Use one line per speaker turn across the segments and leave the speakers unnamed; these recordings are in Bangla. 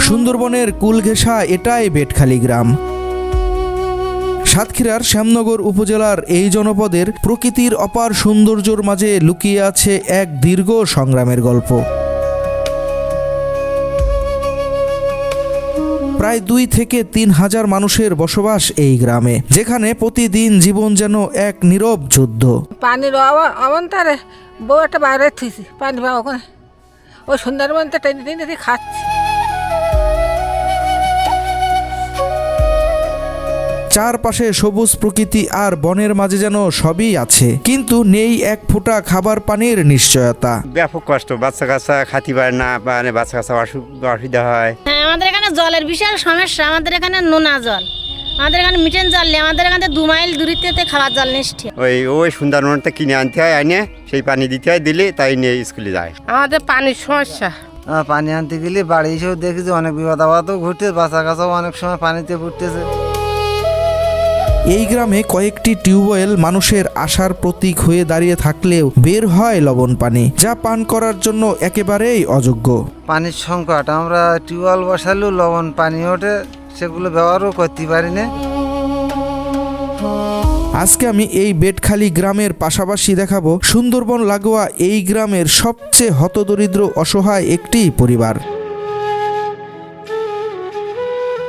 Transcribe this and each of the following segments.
সুন্দরবনের কুলঘেঁষা এটাই বেটখালি গ্রাম। সাতক্ষীরার শ্যামনগর উপজেলার এই জনপদের প্রকৃতির অপার সৌন্দর্যের মাঝে লুকিয়ে আছে এক দীর্ঘ সংগ্রামের গল্প। প্রায় 2 থেকে 3 হাজার মানুষের বসবাস এই গ্রামে, যেখানে প্রতিদিন জীবন যেন এক নীরব যুদ্ধ।
পানির অবন্তারে বউ একটা বাইরে থুইছি পানি পাবো ওখানে, ওই সুন্দরবনতে টেনে টেনে খাচ্ছি।
চারপাশে সবুজ প্রকৃতি আর বনের মাঝে যেন সবই আছে, কিন্তু নেই এক ফোঁটা খাবার পানির নিশ্চয়তা।
ব্যাপক কষ্ট, বাচ্চা কাচ্চা খাতি পারে না, মানে বাচ্চা কাচ্চা অসুবিধা হয়।
হ্যাঁ, আমাদের এখানে জলের বিশাল সমস্যা। আমাদের এখানে নোনা জল, আমাদের এখানে মিটেন জল নেই, আমাদের এখানে 2 মাইল দূরত্বে খাবার জল নিষ্ঠে।
ওই সুন্দরবনটা কিনে আনতে হয়, আনে সেই পানি দিতে হয়, দিলে তাই নিয়ে স্কুলে যায়।
আমাদের পানির সমস্যা।
পানি আনতে গেলে বাড়ি এসেও দেখি যে অনেক বিপদ আপদও ঘটছে, বাচ্চা কাচ্চাও অনেক সময় পানিতে পড়তেছে।
এই গ্রামে কয়েকটি টিউবওয়েল মানুষের আশার প্রতীক হয়ে দাঁড়িয়ে থাকলেও বের হয় লবণ পানি, যা পান করার জন্য একেবারেই অযোগ্য।
পানির সংকট, আমরা টিউবওয়েল বসালেও লবণ পানি ওঠে, সেগুলো ব্যবহারও করতে পারি না।
আজকে আমি এই বেটখালি গ্রামের পাশাপাশি দেখাবো সুন্দরবন লাগোয়া এই গ্রামের সবচেয়ে হতদরিদ্র অসহায় একটি পরিবার।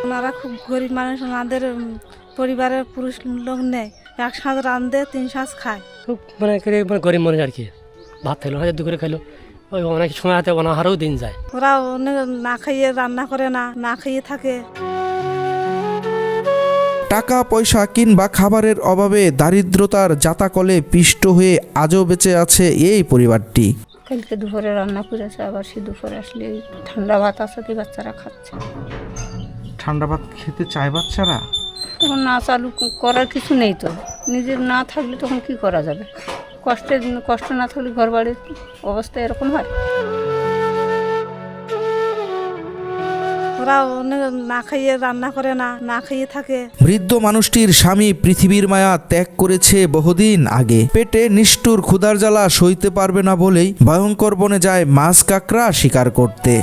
ওনারা খুব গরিব মানুষ, ওনাদের পরিবারের পুরুষ লোক নেই, 1 সাঁজ রাঁধে 3 সাঁজ খায়।
খুব মানে গরিব মানুষ আর কি, ভাত খাইলো হাজার 2 করে খাইলো, ওই অনেক সময় হাতে অনাহারেও দিন যায়।
ওরা অনেক না খাইয়ে রান্না করে না খাইয়ে থাকে।
টাকা পয়সা কিংবা খাবারের অভাবে দারিদ্রতার জাতাকলে পিষ্ট হয়ে আজও বেঁচে আছে এই পরিবারটি।
কালকে দুপুরে রান্না করেছে, আবার সে দুপুরে আসলে ঠান্ডা ভাত আছে, কি বাচ্চারা খাচ্ছে।
ঠান্ডা ভাত খেতে চায় বাচ্চারা?
তখন না চালু করার কিছু নেই, তো নিজের না থাকলে তখন কি করা যাবে? কষ্ট না থাকলে ঘর বাড়ির অবস্থা এরকম হয়।
ওরা অনেক না খাইয়ে রান্না করে না খাইয়ে থাকে।
বৃদ্ধ মানুষটির স্বামী পৃথিবীর মায়া ত্যাগ করেছে বহুদিন আগে। পেটে নিষ্ঠুর ক্ষুধার জ্বালা সইতে পারবে না বলেই ভয়ঙ্কর বনে যায় মাছ কাঁকড়া শিকার করতে।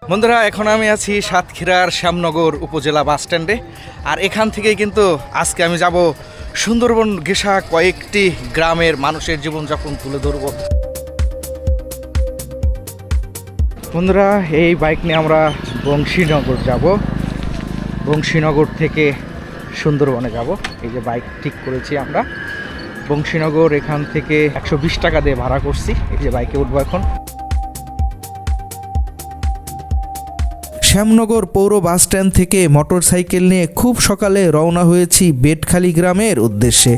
বন্ধুরা, এখন আমি আছি সাতক্ষীরার শ্যামনগর উপজেলা বাস স্ট্যান্ডে, আর এখান থেকে কিন্তু আজকে আমি যাব সুন্দরবন ঘেঁষা কয়েকটি গ্রামের মানুষের জীবনযাপন তুলে ধরব। বন্ধুরা, এই বাইক নিয়ে আমরা বংশীনগর যাব, বংশীনগর থেকে সুন্দরবনে যাব। এই যে বাইক ঠিক করেছি আমরা বংশীনগর, এখান থেকে 120 টাকা দিয়ে ভাড়া করছি। এই যে বাইকে উঠবো এখন। শ্যামনগর পৌর বাস স্ট্যান্ড থেকে মোটরসাইকেল নিয়ে খুব সকালে রওনা হয়েছি বেটখালি গ্রামের উদ্দেশ্যে।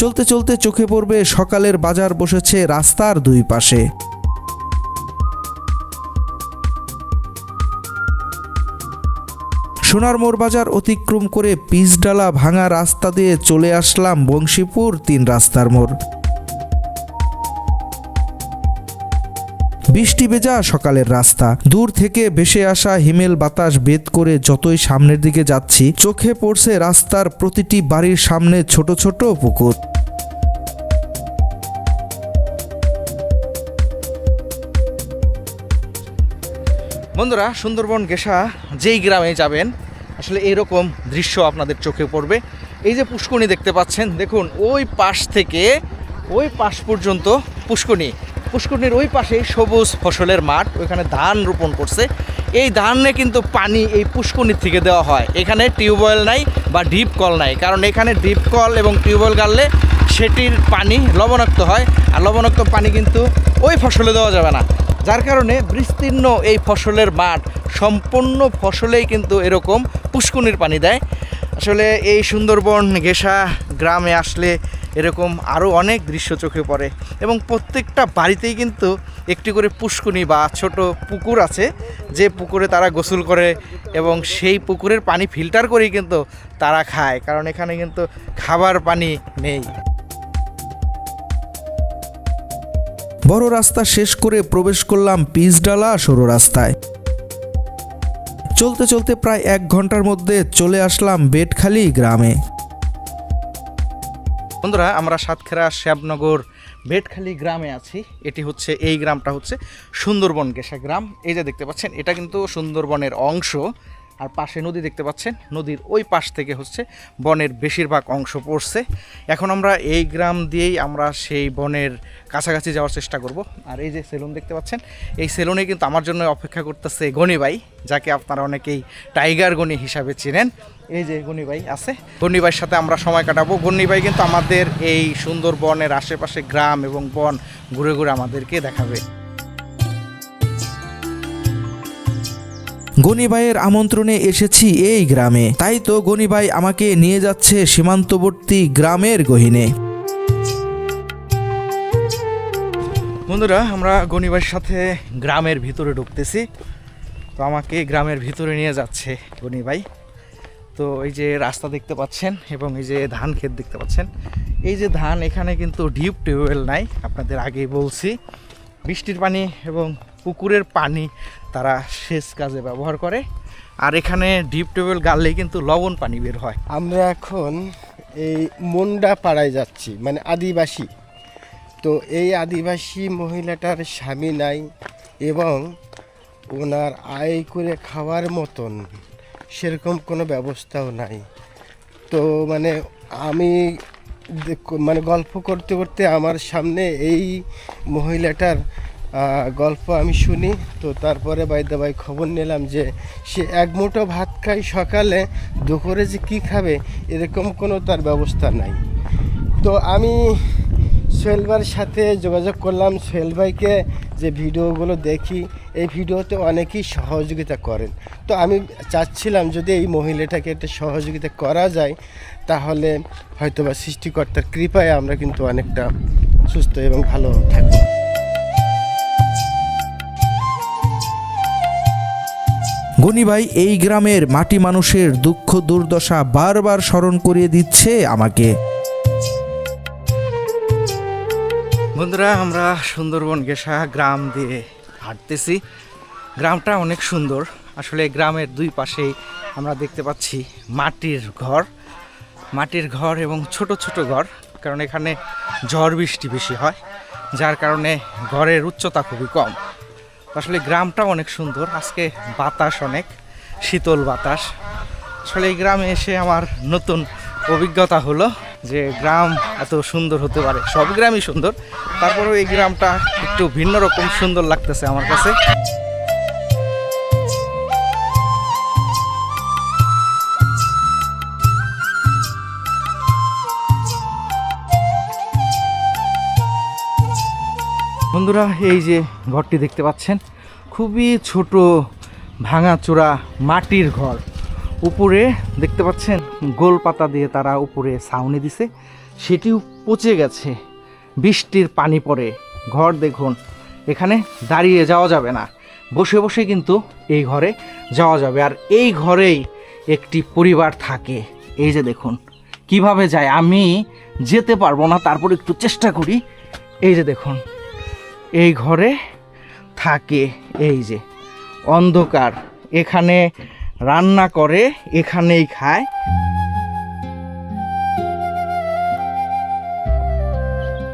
চলতে চলতে চোখে পড়বে সকালের বাজার বসেছে রাস্তার 2 পাশে। সোনারমোড় বাজার অতিক্রম করে পিচডালা ভাঙা রাস্তা দিয়ে চলে আসলাম বংশীপুর 3 রাস্তার মোড়। বৃষ্টি ভেজা সকালের রাস্তা, দূর থেকে ভেসে আসা হিমেল বাতাস ভেদ করে যতই সামনের দিকে যাচ্ছি, চোখে পড়ছে রাস্তার প্রতিটি বাড়ির সামনে ছোট ছোট পুকুর। বন্ধুরা, সুন্দরবন ঘেঁষা যেই গ্রামে যাবেন, আসলে এরকম দৃশ্য আপনাদের চোখে পড়বে। এই যে পুষ্করণী দেখতে পাচ্ছেন, দেখুন ওই পাশ থেকে ওই পাশ পর্যন্ত পুষ্করণীর ওই পাশে সবুজ ফসলের মাঠ, ওইখানে ধান রোপণ করছে। এই ধানে কিন্তু পানি এই পুষ্করণীর থেকে দেওয়া হয়। এখানে টিউবওয়েল নাই বা ডিপ কল নাই, কারণ এখানে ডিপ কল এবং টিউবওয়েল গাড়লে সেটির পানি লবণাক্ত হয়, আর লবণাক্ত পানি কিন্তু ওই ফসলে দেওয়া যাবে না। যার কারণে বিস্তীর্ণ এই ফসলের মাঠ সম্পূর্ণ ফসলেই কিন্তু এরকম পুষ্করণীর পানি দেয়। আসলে এই সুন্দরবন ঘেঁষা গ্রামে আসলে এরকম আরও অনেক দৃশ্য চোখে পড়ে, এবং প্রত্যেকটা বাড়িতেই কিন্তু একটি করে পুষ্করণী বা ছোট পুকুর আছে, যে পুকুরে তারা গোসল করে এবং সেই পুকুরের পানি ফিল্টার করেই কিন্তু তারা খায়, কারণ এখানে কিন্তু খাবার পানি নেই। বড় রাস্তা শেষ করে প্রবেশ করলাম পিচডালা সরু রাস্তায়। চলতে চলতে প্রায় 1 ঘন্টার মধ্যে চলে আসলাম বেটখালি গ্রামে। বন্ধুরা, আমরা সাতক্ষীরা শ্যামনগর বেটখালি গ্রামে আছি। এটি হচ্ছে, এই গ্রামটা হচ্ছে সুন্দরবন গেসা গ্রাম। এই যে দেখতে পাচ্ছেন, এটা কিন্তু সুন্দরবনের অংশ। আর পাশে নদী দেখতে পাচ্ছেন, নদীর ওই পাশ থেকে হচ্ছে বনের বেশিরভাগ অংশ পড়ছে। এখন আমরা এই গ্রাম দিয়েই আমরা সেই বনের কাছাকাছি যাওয়ার চেষ্টা করব। আর এই যে সেলুন দেখতে পাচ্ছেন, এই সেলুনে কিন্তু আমার জন্য অপেক্ষা করতেছে গনি ভাই, যাকে আপনারা অনেকেই টাইগার গনি হিসাবে চেনেন। এই যে গনি ভাই আছে, গনি ভাইয়ের সাথে আমরা সময় কাটাবো। গনি ভাই কিন্তু আমাদের এই সুন্দরবনের আশেপাশে গ্রাম এবং বন ঘুরে ঘুরে আমাদেরকে দেখাবে।
গনিভাইয়ের আমন্ত্রণে এসেছি এই গ্রামে, তাই তো গনিভাই আমাকে নিয়ে যাচ্ছে সীমান্তবর্তী গ্রামের গহীনে।
বন্ধুরা, আমরা গনিভাইয়ের সাথে গ্রামের ভিতরে ঢুকতেছি। তো আমাকে গ্রামের ভিতরে নিয়ে যাচ্ছে গনি ভাই। তো এই যে রাস্তা দেখতে পাচ্ছেন এবং এই যে ধান ক্ষেত দেখতে পাচ্ছেন। এই যে ধান, এখানে কিন্তু ডিপ টিউবওয়েল নাই, আপনাদের আগেই বলছি। বৃষ্টির পানি এবং পুকুরের পানি তারা সেচ কাজে ব্যবহার করে। আর এখানে ডিপ টিউবওয়েল গাড়লেই কিন্তু লবণ পানি বের হয়।
আমরা এখন এই মুন্ডা পাড়ায় যাচ্ছি, মানে আদিবাসী। তো এই আদিবাসী মহিলাটার স্বামী নাই এবং ওনার আয় করে খাওয়ার মতন সেরকম কোনো ব্যবস্থাও নাই। তো মানে আমি মানে গল্প করতে করতে আমার সামনে এই মহিলাটার গল্প আমি শুনি। তো তারপরে বাইদা ভাই খবর নিলাম যে সে এক মুঠো ভাত খায় সকালে, দুপুরে যে কী খাবে এরকম কোনো তার ব্যবস্থা নাই। তো আমি সোহেল ভাইয়ের সাথে যোগাযোগ করলাম। সোহেল ভাইকে যে ভিডিওগুলো দেখি, এই ভিডিওতে অনেকেই সহযোগিতা করেন। তো আমি চাচ্ছিলাম যদি এই মহিলাটাকে একটা সহযোগিতা করা যায়, তাহলে হয়তোবা সৃষ্টিকর্তার কৃপায় আমরা কিন্তু অনেকটা সুস্থ এবং ভালো থাকব।
গনিভাই এই গ্রামের মাটি মানুষের দুঃখ দুর্দশা বারবার স্মরণ করিয়ে দিচ্ছে আমাকে।
বন্ধুরা, আমরা সুন্দরবন গেসা গ্রাম দিয়ে হাঁটতেছি। গ্রামটা অনেক সুন্দর। আসলে গ্রামের দুই পাশেই আমরা দেখতে পাচ্ছি মাটির ঘর এবং ছোট ছোট ঘর, কারণ এখানে ঝড় বৃষ্টি বেশি হয়, যার কারণে ঘরের উচ্চতা খুবই কম। আসলে গ্রামটা অনেক সুন্দর। আজকে বাতাস, অনেক শীতল বাতাস। আসলে এই গ্রামে এসে আমার নতুন অভিজ্ঞতা হলো যে গ্রাম এত সুন্দর হতে পারে। সব গ্রামই সুন্দর, তারপরেও এই গ্রামটা একটু ভিন্ন রকম সুন্দর লাগতেছে আমার কাছে। বন্ধুরা, এই যে ঘরটি দেখতে পাচ্ছেন, খুবই ছোট ভাঙাচোরা মাটির ঘর। উপরে দেখতে পাচ্ছেন গোল পাতা দিয়ে তারা উপরে ছাউনি দিছে, সেটিও পচে গেছে, বৃষ্টির পানি পড়ে। ঘর দেখুন, এখানে দাঁড়িয়ে যাওয়া যাবে না, বসে বসে কিন্তু এই ঘরে যাওয়া যাবে। আর এই ঘরেই একটি পরিবার থাকে। এই যে দেখুন কিভাবে যায়, আমি যেতে পারবো না, তারপর একটু চেষ্টা করি। এই যে দেখুন, এই ঘরে থাকে, এই যে অন্ধকার, এখানে রান্না করে, এখানেই খায়।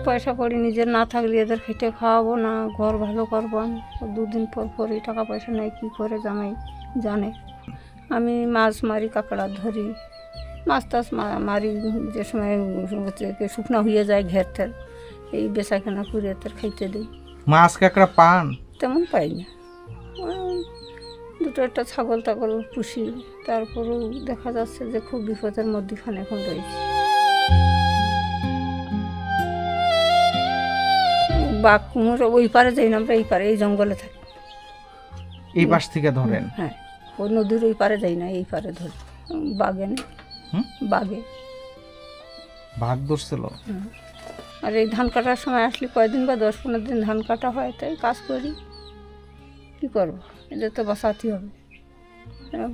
পয়সা করি নিজের না থাকলে এদের খেটে খাওয়াবো না, ঘর ভালো করবো আমি। দুদিন পর পরই টাকা পয়সা নেই, কী করে জামাই জানে। আমি মাছ মারি, কাঁকড়া ধরি, মাছ টাছ মারি। যে সময় শুকনো হয়ে যায় ঘের ঠের, এই বেচাকেনা করে এদের খাইতে দিই।
মাছ কাঁকড়া পান?
তেমন পাই না। দুটো একটা ছাগল টাগল পুষি, তারপরেও দেখা যাচ্ছে যে খুব বিপদের মধ্যেখানে এখন রয়েছে। বাঘ কুমোর ওই পারে যাই না, আমরা এই পারে, এই জঙ্গলে থাকি।
এই পাশ থেকে ধরেন?
হ্যাঁ, ওই নদীর ওই পারে যাই না, এই পারে ধরি। বাঘে নেই, বাঘে
বাঘ ধরছিল।
আর এই ধান কাটার সময় আসলে কয়েকদিন বা 10-15 দিন ধান কাটা হয়, তাই কাজ করি। কী করবো, এদের তো বাঁচাতে হবে,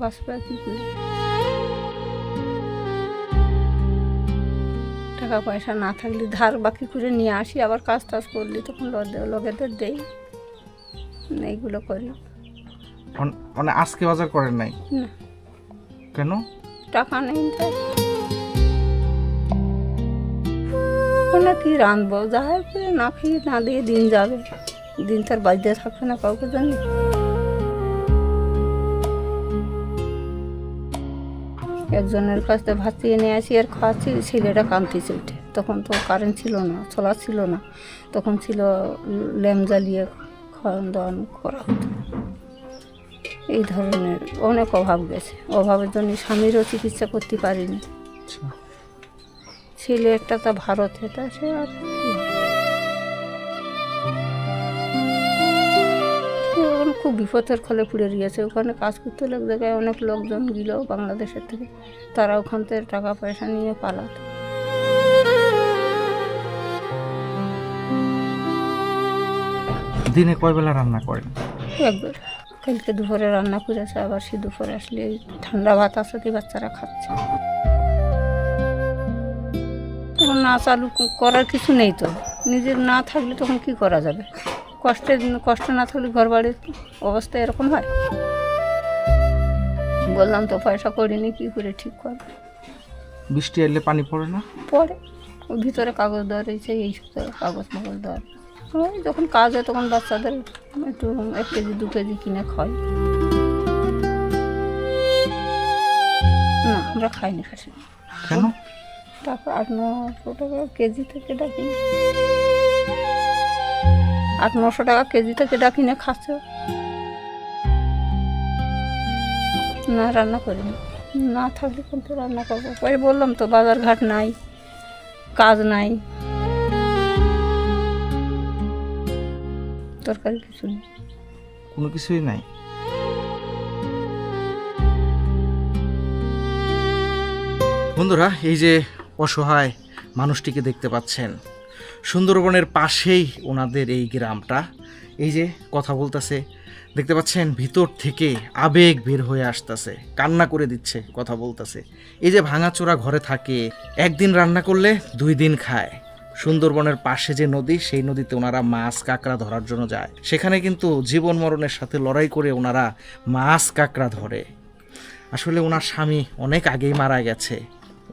বাঁচবে কী করি। টাকা পয়সা না থাকলে ধার বাকি করে নিয়ে আসি, আবার কাজ টাজ করলে তখন লোকেদের দেই, এইগুলো করি।
মানে আজকে বাজার করেন নাই?
না।
কেন?
টাকা নেই, না কি রাঁধবো, যা করে না খেয়ে না দিয়ে দিন যাবে, দিন তার বাড়িতে থাকবে না কাউকে জানি। একজনের কাছ থেকে ভাত চেয়ে নিয়ে আসি আর খাওয়াচ্ছি, ছেলেটা কাঁদতেছে উঠে। তখন তো কারেন্ট ছিল না, সোলার ছিল না, তখন ছিল ল্যাম্প জ্বালিয়ে খাওয়ান দাওয়ান করা হতো। এই ধরনের অনেক অভাব গেছে, অভাবের জন্য স্বামীরও চিকিৎসা করতে পারিনি। ছেলে একটা তা ভারতে, তা সে আর খুব বিপদের খলে পুড়ে গিয়েছে। ওখানে কাজ করতে লোক জায়গায় অনেক লোকজন গেল বাংলাদেশের থেকে, তারা ওখান থেকে টাকা পয়সা নিয়ে পালাত।
দিনে কয় বেলা রান্না করেন?
একবার কালকে দুপুরে রান্না করেছে, আবার সে দুপুরে আসলে এই ঠান্ডা ভাত আছে কি বাচ্চারা খাচ্ছে। তখন না চালু করার কিছু নেই, তো নিজের না থাকলে তখন কি করা যাবে? কষ্ট না থাকলে ঘর বাড়ির অবস্থা এরকম হয়। বললাম তো পয়সা করিনি, কি করে ঠিক করবে?
বৃষ্টি এলে পানি পড়ে না?
পরে ওই ভিতরে কাগজ দেওয়া রয়েছে, এই সব কাগজ মাগজ দেওয়ার। ওই যখন কাজ হয় তখন বাচ্চাদের একটু 1 কেজি 2 কেজি কিনে খাই। না আমরা খাইনি খাসি।
কেন?
টাকা 800-900 টাকা কেজি থেকে ডাকি, 800-900 টাকা কেজি থেকে ডাকিনে খাচ্ছে। না রান্না করিনি, না থাকলে কিন্তু রান্না করবো। পরে বললাম তো বাজার ঘাট নাই, কাজ নাই, তরকারি কিছু নেই,
কোনো কিছুই নাই। বন্ধুরা, এই যে অসহায় মানুষটিকে দেখতে পাচ্ছেন, সুন্দরবনের পাশেই ওনাদের এই গ্রামটা। এই যে কথা বলতেছে, দেখতে পাচ্ছেন ভিতর থেকে আবেগ বের হয়ে আসতেছে, কান্না করে দিচ্ছে, কথা বলতেছে। এই যে ভাঙাচোরা ঘরে থাকে, একদিন রান্না করলে 2 দিন খায়। সুন্দরবনের পাশে যে নদী, সেই নদীতে ওনারা মাছ কাঁকড়া ধরার জন্য যায়। সেখানে কিন্তু জীবন মরণের সাথে লড়াই করে ওনারা মাছ কাঁকড়া ধরে। আসলে ওনার স্বামী অনেক আগেই মারা গেছে,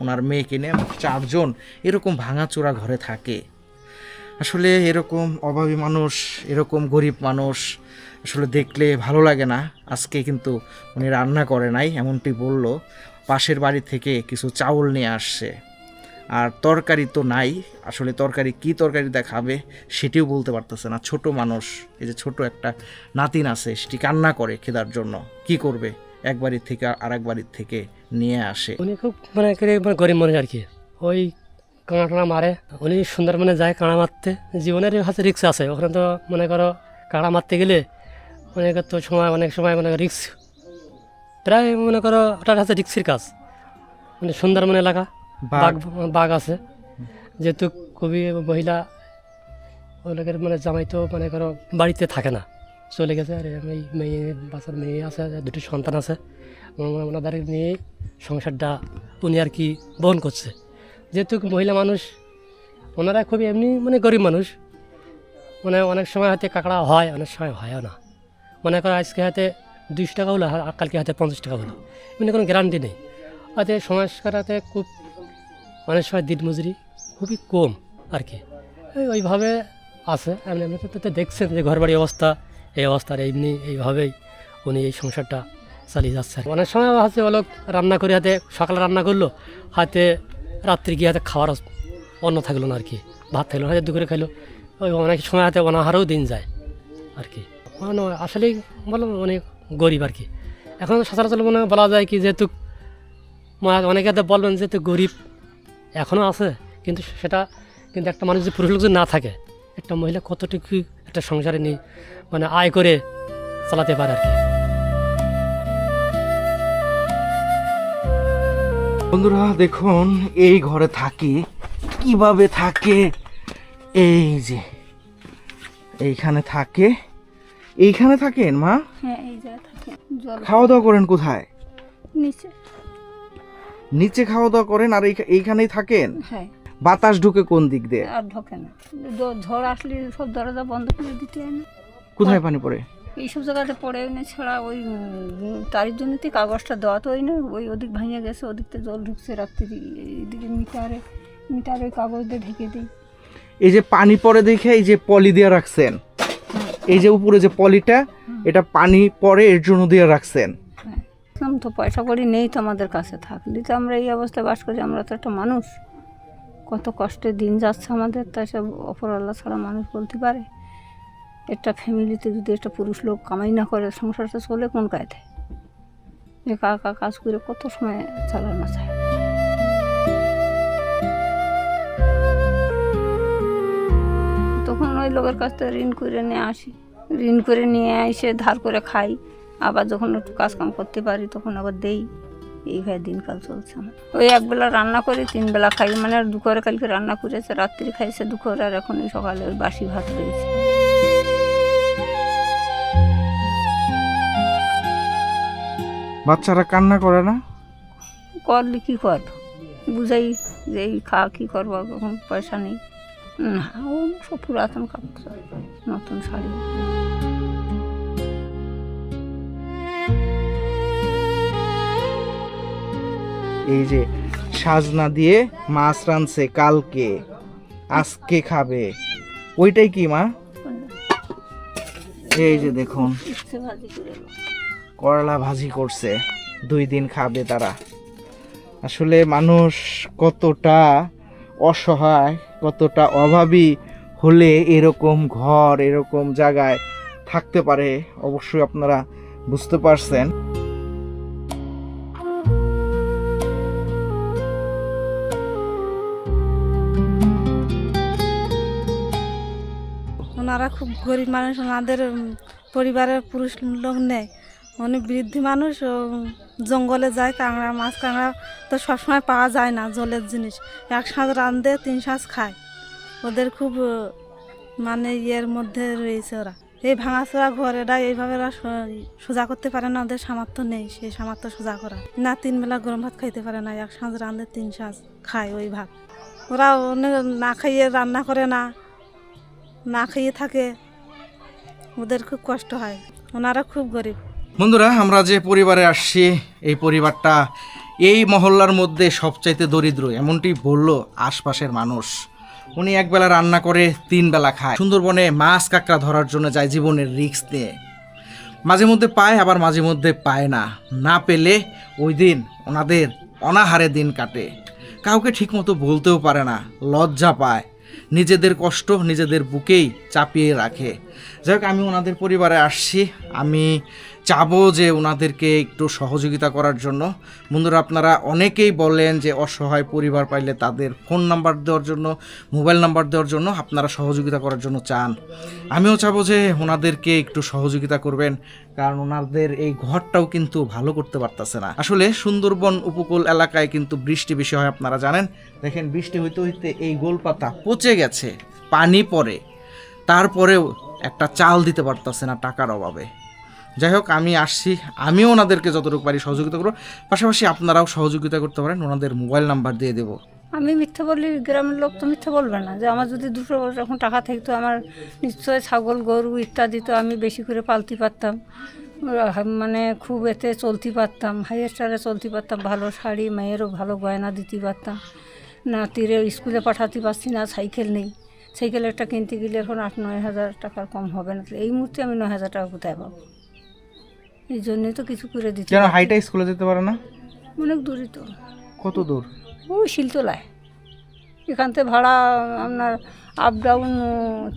ওনার মেয়েকে নিয়ে 4 জন এরকম ভাঙাচোরা ঘরে থাকে। আসলে এরকম অভাবী মানুষ, এরকম গরিব মানুষ আসলে দেখলে ভালো লাগে না। আজকে কিন্তু উনি রান্না করে নাই, এমনটি বলল। পাশের বাড়ি থেকে কিছু চাউল নিয়ে আসছে, আর তরকারি তো নাই। আসলে তরকারি কি তরকারিটা খাবে সেটিও বলতে পারতেছে না। ছোট মানুষ, এই যে ছোট একটা নাতিন আছে, সেটি কান্না করে খেদার জন্য। কি করবে? এক বাড়ির থেকে আরেক বাড়ির থেকে নিয়ে আসে।
উনি খুব মানে গরিব মানুষ আর কি, ওই কাঁড়া টানা মারে। উনি সুন্দরবনে যায় কাঁড়া মারতে, জীবনের হাতে রিক্স আছে। ওখানে তো মনে করো কাঁড়া মারতে গেলে অনেক সময় রিক্স, প্রায় মনে করো ওটার হাতে রিক্সের কাজ। মানে সুন্দরবন এলাকা, বাঘ আছে, যেহেতু কবি মহিলা ওগুলোকে মানে জামাই তো মনে করো বাড়িতে থাকে না, চলে গেছে। আর এই বাচ্চার মেয়ে আছে, 2টি সন্তান আছে, ওনাদের নিয়ে সংসারটা উনি আর কি বহন করছে। যেহেতু মহিলা মানুষ, ওনারা খুবই এমনি মানে গরিব মানুষ। মানে অনেক সময় হাতে কাঁকড়া হয়, অনেক সময় হয়ও না। মনে করো আজকে হাতে 200 টাকা হলো, আর কালকে হাতে 50 টাকা হলো, এমনি কোনো গ্যারান্টি নেই। হাতে সংস্কারাতে খুব অনেক সময় দিনমজুরি খুবই কম আর কি, ওইভাবে আছে। এমনি তো দেখছেন যে ঘরবাড়ি অবস্থা, এই অবস্থার এইভাবেই উনি এই সংসারটা চালিয়ে যাচ্ছে। অনেক সময় হচ্ছে ওলোক রান্না করে হাতে সকালে রান্না করলো, হাতে রাত্রি গিয়ে হাতে খাওয়ার অন্ন থাকলো না আর কি, ভাত থাকলো না, হাতে দুপুরে খাইলো। ওই অনেক সময় হাতে অনাহারেও দিন যায় আর কি। আসলেই বললাম অনেক গরিব আর কি। এখন সচরাচর মনে বলা যায় কি, যেহেতু অনেকে হাতে বলবেন যেহেতু গরিব এখনও আছে, কিন্তু সেটা কিন্তু একটা মানুষ যে পুরুষ লোক যদি না থাকে, একটা মহিলা কতটুকু একটা সংসারে নিয়ে মানে আয় করে চালাতে পারে আর কি।
বন্ধুরা দেখুন, এই ঘরে থাকি, কিভাবে থাকে। এই যে এইখানে থাকে, এইখানে থাকেন মা?
হ্যাঁ, এই জায়গায় থাকে।
খাওয়া দাওয়া করেন কোথায়?
নিচে।
নিচে খাওয়া দাওয়া করেন, আর এইখানেই থাকেন?
হ্যাঁ।
বাতাস ঢুকে কোন দিক দিয়ে?
আর ঢোকে না, ঝড় আসলে সব দরজা বন্ধ করে দিতে হয় না।
কোথায় পানি পড়ে?
এইসব জায়গাতে পড়ে না, ছাড়া ওই তারির জন্যতে কাগজটা দেওয়া তো না, ওই ওদিক ভেঙে গেছে, ওদিকতে জল ঢুকছে রাত্রি, এইদিকে মিটারে কাগজ দিয়ে ঢেকে দিই।
এই যে পানি পড়ে দেখে এই যে পলি দিয়ে রাখছেন, এই যে উপরে যে পলিটা, এটা পানি পড়ে এর জন্য দিয়ে রাখছেন।
তো পয়সা কড়ি নেই তো আমাদের কাছে, থাকলে তো আমরা এই অবস্থায় বাস করি। আমরা তো একটা মানুষ, কত কষ্টে দিন যাচ্ছে আমাদের, তাই সব অপর আল্লাহ ছাড়া মানুষ বলতে পারে? একটা ফ্যামিলিতে যদি একটা পুরুষ লোক কামাই না করে, সংসারটা চলে কোন কায়দে? একা একা কাজ করে কত সময় চালানো যায়। তখন ওই লোকের কাছ থেকে ঋণ করে নিয়ে আসি, ঋণ করে নিয়ে এসে ধার করে খাই, আবার যখন একটু কাজ কাম করতে পারি তখন আবার দেই। এইভাবে দিনকাল চলছে আমার। ওই একবেলা রান্না করি, 3 বেলা খাই, মানে দুপুরে কালকে রান্না করেছে, রাত্রি খাইছে দুপুরে, আর এখন ওই সকালে ওই বাসি ভাত রয়েছে।
বাচ্চারা কান্না করে না?
করলে কী করবো, বুঝাই যে এই খা, কী করবো, এখন পয়সা নেই। না, ও সব পুরাতন কাপড়, নতুন শাড়ি।
এই যে সাজনা দিয়ে মাছ রাঁধছে কালকে, আজকে খাবে, ওইটাই কি মা? এই যে দেখুন করলা ভাজি করছে, 2 দিন খাবে তারা। আসলে মানুষ কতটা অসহায়, কতটা অভাবী হলে এরকম ঘর, এরকম জায়গায় থাকতে পারে, অবশ্যই আপনারা বুঝতে পারছেন।
ওনারা খুব গরিব মানুষ, ওনাদের পরিবারের পুরুষ লোক নেই, উনি বৃদ্ধ মানুষ। জঙ্গলে যায় কাঁকড়া মাছ, কাঁকড়া তো সবসময় পাওয়া যায় না, জলের জিনিস। 1 সাঁজ রাঁধে 3 সাঁজ খায়। ওদের খুব মানে ইয়ের মধ্যে রয়েছে ওরা। এই ভাঙাচোরা ঘর, এরা এইভাবে ওরা সোজা করতে পারে না, ওদের সামর্থ্য নেই সেই সামর্থ্য সোজা করা। না 3 বেলা গরম ভাত খাইতে পারে না, 1 সাঁজ রাঁধে 3 সাঁজ খায় ওই ভাত। ওরা অনেক না খাইয়ে রান্না করে না, না খেয়ে থাকে, ওদের খুব কষ্ট হয়, ওনারা খুব গরিব।
বন্ধুরা, আমরা যে পরিবারে আসছি, এই পরিবারটা এই মহল্লার মধ্যে সবচাইতে দরিদ্র, এমনটি বলল আশপাশের মানুষ। উনি একবেলা রান্না করে 3 বেলা খায়। সুন্দরবনে মাছ কাঁকড়া ধরার জন্য যায় জীবনের রিস্ক নিয়ে, মাঝে মধ্যে পায়, আবার মাঝে মধ্যে পায় না। না পেলে ওই দিন ওনাদের অনাহারে দিন কাটে, কাউকে ঠিকমতো বলতেও পারে না, লজ্জা পায়, নিজেদের কষ্ট নিজেদের বুকেই চাপিয়ে রাখে। যাই হোক, আমি ওনাদের পরিবারে আসছি, আমি চাবো যে ওনাদেরকে একটু সহযোগিতা করার জন্য। বন্ধুরা, আপনারা অনেকেই বলেন যে অসহায় পরিবার পাইলে তাদের ফোন নাম্বার দেওয়ার জন্য, মোবাইল নাম্বার দেওয়ার জন্য, আপনারা সহযোগিতা করার জন্য চান। আমিও চাবো যে ওনাদেরকে একটু সহযোগিতা করবেন, কারণ ওনাদের এই ঘরটাও কিন্তু ভালো করতে পারতেছে না। আসলে সুন্দরবন উপকূল এলাকায় কিন্তু বৃষ্টি বেশি হয়, আপনারা জানেন। দেখেন, বৃষ্টি হইতে হইতে এই গোলপাতা পচে গেছে, পানি পড়ে, তারপরেও একটা চাল দিতে পারতেছে না টাকার অভাবে। যাই হোক, আমি আসছি, আমিও ওনাদেরকে যতটুকু পারি সহযোগিতা করবো, পাশাপাশি আপনারাও সহযোগিতা করতে পারেন। ওনাদের মোবাইল নাম্বার দিয়ে দেবো।
আমি মিথ্যা বলি, গ্রামের লোক তো মিথ্যা বলবে না। যে আমার যদি 200 যখন টাকা থাকতো, আমার নিশ্চয় ছাগল গরু ইত্যাদি তো আমি বেশি করে পালতে পারতাম, মানে খুব এতে চলতে পারতাম, হাইয়েস্টারে চলতে পারতাম, ভালো শাড়ি, মেয়েরও ভালো গয়না দিতে পারতাম। নাতিরে স্কুলে পাঠাতে পারছি না, সাইকেল নেই, সাইকেল একটা কিনতে গেলে এখন 8-9 হাজার টাকার কম হবে না। এই মুহূর্তে আমি 9 হাজার টাকা কোথায় পাবো? এই জন্যই তো কিছু করে দিচ্ছি।
যেন হাইটা স্কুলে যেতে পারে না,
অনেক দূরই তো।
কত দূর?
ওই শিলতলায়, এখান থেকে ভাড়া আপনার আপ ডাউন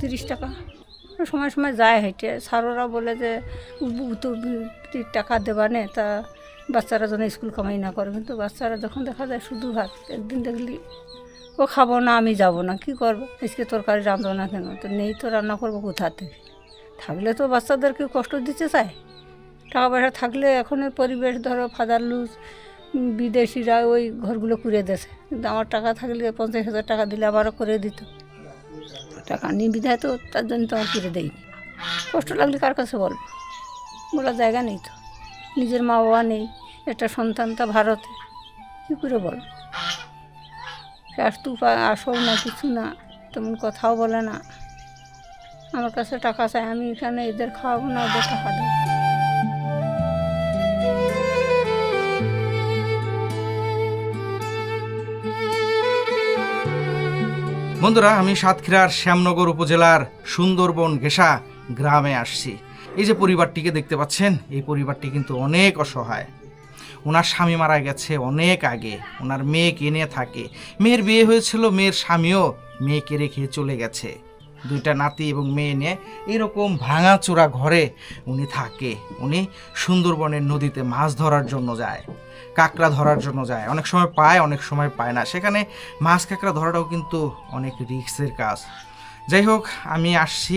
30 টাকা। সময় সময় যায় হেঁটে। স্যাররা বলে যে তো টাকা দেবা নে, তা বাচ্চারা যেন স্কুল কামাই না করে। কিন্তু বাচ্চারা যখন দেখা যায় শুধু ভাত, একদিন দেখলি ও খাবো না, আমি যাব না, কি করবো, আজকে তরকারি রাঁধবো না কেন? তো নেই তো রান্না করবো কোথা থেকে? থাকলে তো বাচ্চাদেরকে কষ্ট দিতে চায়। টাকা পয়সা থাকলে এখনের পরিবেশ, ধরো ফাদারলুজ বিদেশিরা ওই ঘরগুলো করে দিয়েছে, কিন্তু আমার টাকা থাকলে 50,000 টাকা দিলে আবারও করে দিত। টাকা নিয়ে বিধায় তো, তার জন্য তো আমার করে দেয়নি। কষ্ট লাগলে কার কাছে বলবো? বলার জায়গা নেই তো, নিজের মা বাবা নেই, একটা সন্তান তা ভারতে, কী করে বলবো? আসো না, কিছু না, তেমন কথাও বলে না। আমার কাছে টাকা চাই, আমি এখানে এদের খাওয়াবো না, ওদের টাকা দেবো।
বন্ধুরা, আমি সাতক্ষীরার শ্যামনগর উপজেলার সুন্দরবন ঘেঁষা গ্রামে আসছি। এই যে পরিবারটিকে দেখতে পাচ্ছেন, এই পরিবারটি কিন্তু অনেক অসহায়। ওনার স্বামী মারা গেছে অনেক আগে, ওনার মেয়েকে নিয়ে থাকে। মেয়ের বিয়ে হয়েছিল, মেয়ের স্বামীও মেয়েকে রেখে চলে গেছে। দুইটা নাতি এবং মেয়ে নিয়ে এরকম ভাঙাচোরা ঘরে উনি থাকে। উনি সুন্দরবনের নদীতে মাছ ধরার জন্য যায়, কাঁকড়া ধরার জন্য যায়। অনেক সময় পায়, অনেক সময় পায় না। সেখানে মাছ কাঁকড়া ধরাটাও কিন্তু অনেক রিস্কের কাজ। যাই হোক, আমি আসছি,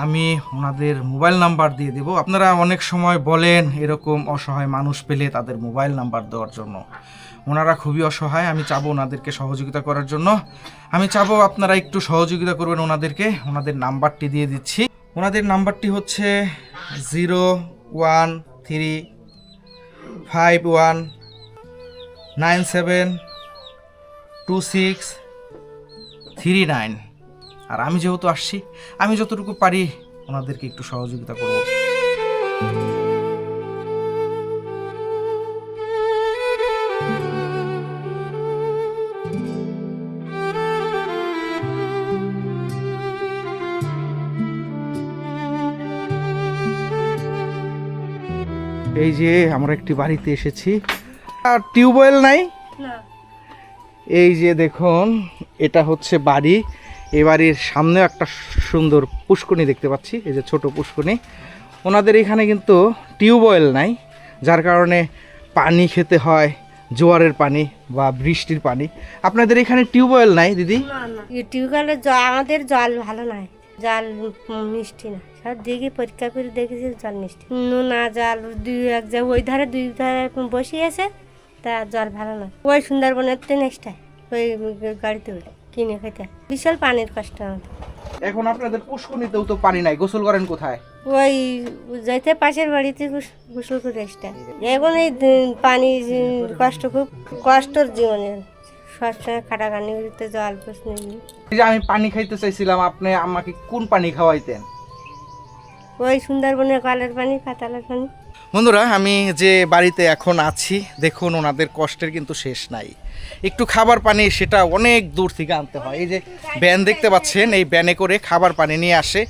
আমি ওনাদের মোবাইল নাম্বার দিয়ে দেব। আপনারা অনেক সময় বলেন এরকম অসহায় মানুষ পেলে তাদের মোবাইল নাম্বার দেওয়ার জন্য। ওনারা খুবই অসহায়, আমি চাবো ওনাদেরকে সহযোগিতা করার জন্য। আমি চাবো আপনারা একটু সহযোগিতা করবেন ওনাদেরকে। ওনাদের নাম্বারটি দিয়ে দিচ্ছি। ওনাদের নাম্বারটি হচ্ছে 01351972639। আর আমি যেহেতু আসছি, আমি যতটুকু পারি ওনাদেরকে একটু সহযোগিতা করব। এই যে আমরা একটি বাড়িতে এসেছি, আর টিউবওয়েল নাই। এই যে দেখুন, এটা হচ্ছে বাড়ি। এই বাড়ির সামনেও একটা সুন্দর পুষ্করণী দেখতে পাচ্ছি, এই যে ছোট পুষ্করণী। ওনাদের এখানে কিন্তু টিউবওয়েল নাই, যার কারণে পানি খেতে হয় জোয়ারের পানি বা বৃষ্টির পানি। আপনাদের এখানে টিউবওয়েল নাই দিদি?
টিউবওয়েলের আমাদের জল ভালো নয়, জল মিষ্টি না। সব দেখি পরীক্ষা করে দেখেছি জল মিষ্টি, নোনা জল। ওই ধারে দুই ধারে বসিয়েছে, তা জল ভালো নয়। ওই সুন্দরবনের নেক্সটায় ওই গাড়িতে উঠে কিনে খেতে বিশাল পানির কষ্ট আমাদের।
এখন আপনাদের পুষ্করণীতেও তো পানি নাই, গোসল করেন কোথায়?
ওই যাইতে পাশের বাড়িতে গোসল করে এসটা। এখন এই পানি কষ্ট, খুব কষ্টর জীবনে। সবসময় খাটাখানি করতে জল প্রশ্ন।
এই যে আমি পানি খাইতে চাইছিলাম, আপনি আমাকে কোন পানি খাওয়াইতেন?
ওই সুন্দরবনের কলের পানি, পাতালের পানি।
বন্ধুরা, আমি যে বাড়িতে এখন আছি, দেখুন ওনাদের কষ্টের কিন্তু শেষ নাই। একটু খাবার পানি সেটা অনেক দূর থেকে আনতে হয়। এই যে ব্যান দেখতে পাচ্ছেন, এই ব্যানে করে খাবার পানি নিয়ে আসে।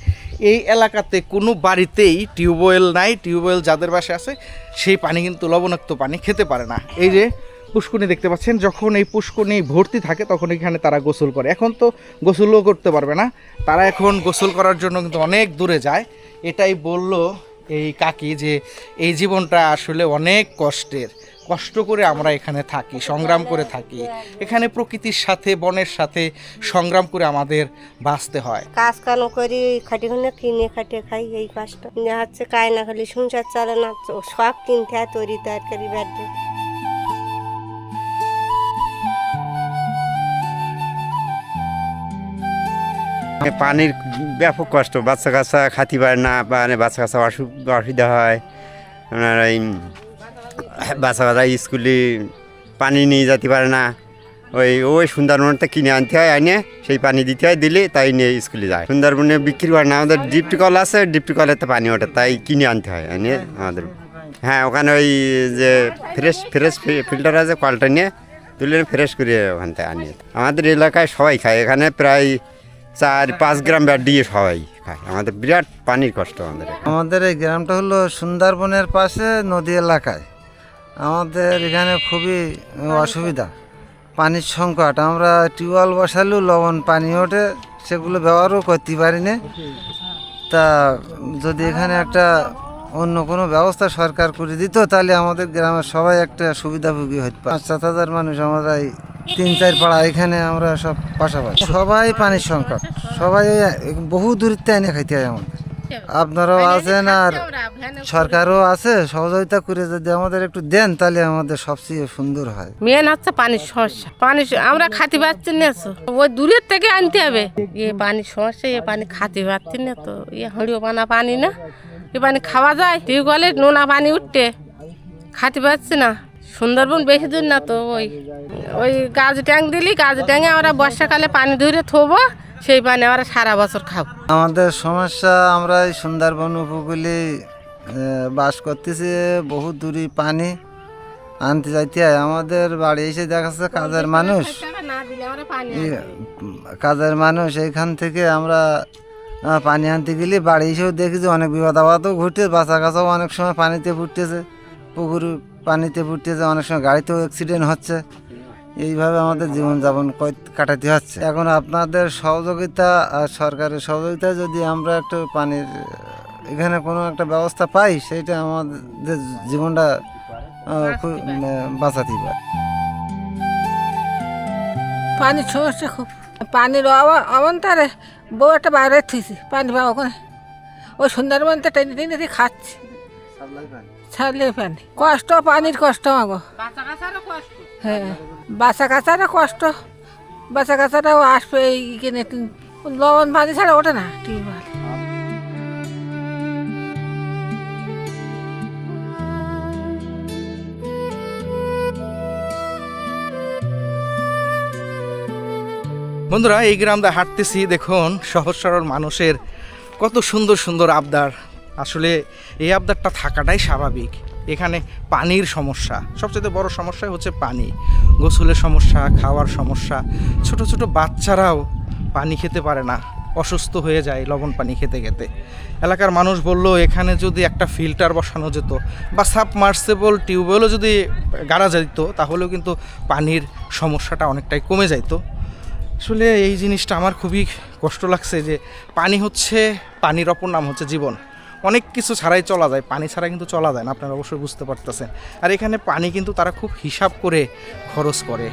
এই এলাকাতে কোনো বাড়িতেই টিউবওয়েল নাই। টিউবওয়েল যাদের বাসায় আছে, সেই পানি কিন্তু লবণাক্ত পানি খেতে পারে না। এই যে পুষ্করণী দেখতে পাচ্ছেন, যখন এই পুষ্করণী ভর্তি থাকে তখন এখানে তারা গোসল করে। এখন তো গোসলও করতে পারবে না, তারা এখন গোসল করার জন্য কিন্তু অনেক দূরে যায়। এটাই বলল এই কাকি যে এই জীবনটা আসলে অনেক কষ্টের। কষ্ট করে আমরা এখানে থাকি, সংগ্রাম করে থাকি। এখানে প্রকৃতির সাথে, বনের সাথে সংগ্রাম করে আমাদের বাঁচতে হয়।
কাজ কাম করি, খাটি খুনে কিনে খাটে খাই। এই কষ্ট হচ্ছে কায় না খালি সংসার চলে না, সব কিনতে হয়, তৈরি তরকারি বাড়বে।
পানির ব্যাপক কষ্ট, বাচ্চা কাচ্চা খাতি পারে না, মানে বাচ্চা কাচ্চা অসুবিধা হয়। আপনার এই বাচ্চা কাচ্চা স্কুলে পানি নিয়ে যেতে পারে না, ওই সুন্দরবনটা কিনে আনতে হয়, আনে সেই পানি দিতে হয়, দিলে তাই নিয়ে স্কুলে যায়। সুন্দরবনে বিক্রি করে না, আমাদের ডিপটি কল আছে, ডিপটি কলেতে পানি ওঠে, তাই কিনে আনতে হয় আনে আমাদের। হ্যাঁ, ওখানে ওই যে ফ্রেশ ফিল্টার আছে, কলটা নিয়ে তুলে ফ্রেশ করে ওখান থেকে আনিয়ে আমাদের এলাকায় সবাই খায়। এখানে প্রায় 4-5 গ্রাম ব্যাট দিয়ে সবাই খায়। আমাদের বিরাট পানির কষ্ট
আমাদের এই গ্রামটা হলো সুন্দরবনের পাশে নদী এলাকায়। আমাদের এখানে খুবই অসুবিধা, পানির সংকট। আমরা টিউবওয়েল বসালেও লবণ পানি ওঠে, সেগুলো ব্যবহারও করতে পারি না। তা যদি এখানে একটা অন্য কোনো ব্যবস্থা সরকার করে দিত, তাহলে আমাদের গ্রামের সবাই একটা সুবিধাভোগী হতে পারে। 5-7 হাজার মানুষ, আমরা 3-4 পাড়া এখানে আমরা সব পাশাপাশি, সবাই পানির সংকট, সবাই বহু দূরত্বে এনে খাইতে হয় আমাদের। আপনারাও আছেন আর সরকারও আছে, সহযোগিতা করে যদি আমাদের একটু দেন, তাহলে আমাদের সবচেয়ে সুন্দর হয়।
মেন হচ্ছে পানির সমস্যা। পানি আমরা খাতে পাচ্ছি না, ওই দূরের থেকে আনতে হবে। পানির সমস্যা, পানি খাতে পাচ্ছি না, তো হাঁড়িও বানা পানি না, এ পানি খাওয়া যায়। টিউবওয়েলে নোনা পানি উঠতে খাতে পাচ্ছি না। সুন্দরবন বেশি দূর না, তো ওই গাছ ট্যাঙ্ক দিলি, গাছ ট্যাঙ্কে আমরা বর্ষাকালে পানি ধরে থবো, সেই পানি আমরা সারা বছর খাবো।
আমাদের সমস্যা, আমরা এই সুন্দরবন উপকূলে বাস করতেছি, বহু দূরে পানি আনতে যাইতে হয়। আমাদের বাড়ি এসে দেখা যাচ্ছে কাজের মানুষ
না দিলে আমরা পানি
কাজের মানুষ এইখান থেকে আমরা পানি আনতে গেলে বাড়ি এসেও দেখি যে অনেক বিপদ আপদও ঘটে, বাচ্চা কাচাও অনেক সময় পানিতে ফুটতেছে, পুকুর পানিতে ফুটতেছে, অনেক সময় গাড়িতেও অ্যাক্সিডেন্ট হচ্ছে। এইভাবে আমাদের জীবনযাপন কাটাতে হচ্ছে। এখন আপনাদের সহযোগিতা আর সরকারের সহযোগিতা যদি আমরা একটু পানির এখানে কোনো একটা ব্যবস্থা পাই, সেইটা আমাদের জীবনটা খুব বাঁচাতে পারে।
পানির সমস্যা খুব, পানির অবন্তারে বউ একটা বাইরে থুইছি পানি পাবো ওখানে, ওই সুন্দরবনতে টেনে টেনে খাচ্ছি ছাড়লে পানি কষ্ট, পানির কষ্ট আগো। হ্যাঁ, বাচ্চা কাচারও কষ্ট, বাচ্চা কাচারাও আসবে এইখানে, লবণ পানি ছাড়া ওঠে না টিউবওয়েল।
বন্ধুরা, এই গ্রামটা হাঁটতেছি, দেখুন সহজ সরল মানুষের কত সুন্দর সুন্দর আবদার। আসলে এই আবদারটা থাকাটাই স্বাভাবিক। এখানে পানির সমস্যা, সবচেয়ে বড় সমস্যা হচ্ছে পানি, গোসলের সমস্যা, খাওয়ার সমস্যা। ছোট ছোট বাচ্চারাও পানি খেতে পারে না, অসুস্থ হয়ে যায় লবণ পানি খেতে খেতে। এলাকার মানুষ বলল এখানে যদি একটা ফিল্টার বসানো যেত বা সাবমার্সিবল টিউবওয়েলও যদি গাড়া যেত, তাহলেও কিন্তু পানির সমস্যাটা অনেকটাই কমে যাইত। আসলে এই জিনিসটা আমার খুবই কষ্ট লাগছে যে পানি হচ্ছে, পানির অপর নাম হচ্ছে জীবন। অনেক কিছু ছাড়াই চলা যায়, পানি ছাড়া কিন্তু চলা যায় না, আপনারা অবশ্যই বুঝতে পারতেছেন। আর এখানে পানি কিন্তু তারা খুব হিসাব করে খরচ করে।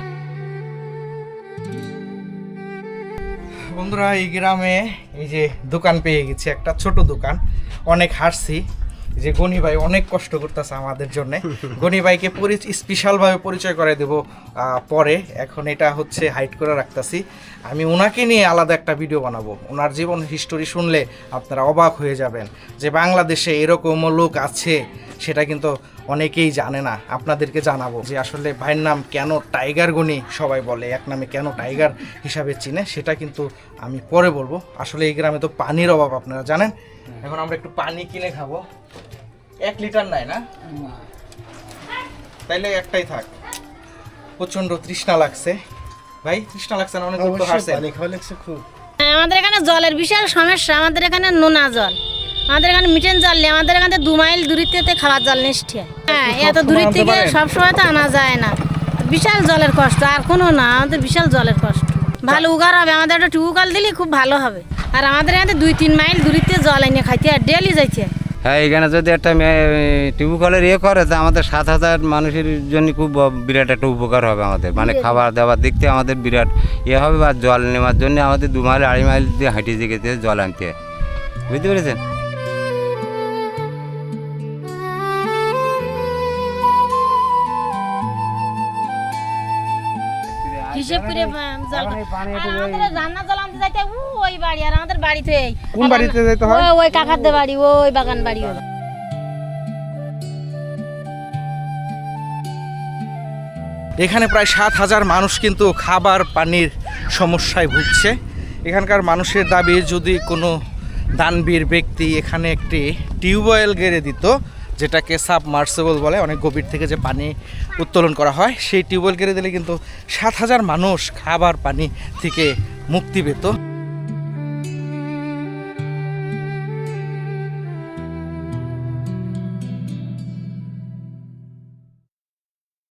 বন্ধুরা, এই গ্রামে এই যে দোকান পেয়ে গেছি, একটা ছোট দোকান। অনেক হাঁটছি, যে গনি ভাই অনেক কষ্ট করতেছে আমাদের জন্য। গনি ভাইকে স্পেশালভাবে পরিচয় করে দেব পরে, এখন এটা হচ্ছে হাইড করে রাখতেছি। আমি ওনাকে নিয়ে আলাদা একটা ভিডিও বানাবো। ওনার জীবন হিস্টোরি শুনলে আপনারা অবাক হয়ে যাবেন যে বাংলাদেশে এরকমও লোক আছে, সেটা কিন্তু অনেকেই জানে না। আপনাদেরকে জানাবো যে আসলে ভাইয়ের নাম কেন টাইগার গনি সবাই বলে, এক নামে কেন টাইগার হিসাবে চিনে, সেটা কিন্তু আমি পরে বলবো। আসলে এই গ্রামে তো পানির অভাব, আপনারা জানেন। এখন আমরা একটু পানি কিনে খাবো। 1 লিটার নাই না, তাইলে একটাই থাক। প্রচন্ড তৃষ্ণা লাগছে ভাই, তৃষ্ণা লাগছে না? অনেক
পানি খাওয়া লাগছে খুব।
আমাদের এখানে জলের বিশাল সমস্যা। আমাদের এখানে নোনা জল, আমাদের এখানে মিটেন জল নেই। আমাদের এখানে 2 মাইল দূরত্বে খাবার জল নিষ্ঠে। হ্যাঁ, এত দূর থেকে সবসময় তো আনা যায় না। বিশাল জলের কষ্ট, আর কোনো না, আমাদের বিশাল জলের কষ্ট। ভালো উগার হবে, আমাদের একটা টিউবওয়েল দিলে খুব ভালো হবে। আর আমাদের এখানে 2-3 মাইল দূরত্বে জল এনে খাইতে আর ডেলি যাইছে।
হ্যাঁ, এখানে যদি একটা টিউবওয়েলের করে তো আমাদের 7,000 মানুষের জন্য খুব বিরাট একটা উপকার হবে আমাদের, মানে খাবার দাবার দিক থেকে আমাদের বিরাট হবে। আর জল নেওয়ার জন্য আমাদের 2 মাইল 2.5 মাইল দিয়ে হাঁটে যেতে জল আনতে, বুঝতে পেরেছেন?
হিসেব করে আমাদের রান্না জল আনতে যাইতে ওই বাড়ি, আর আমাদের বাড়িতে
কোন বাড়িতে যেতে হয়?
ওই কাকাদের বাড়ি, ওই বাগান বাড়ি।
এখানে প্রায় 7,000 মানুষ কিন্তু খাবার পানির সমস্যায় ভুগছে। এখানকার মানুষের দাবি, যদি কোনো দানবীর ব্যক্তি এখানে একটি টিউবওয়েল গেড়ে দিত, যেটাকে সাবমার্সিবল বলে, অনেক গভীর থেকে যে পানি উত্তোলন করা হয়, সেই টিউবওয়েল গেড়ে দিলে কিন্তু 7,000 মানুষ খাবার পানি থেকে মুক্তি পেত।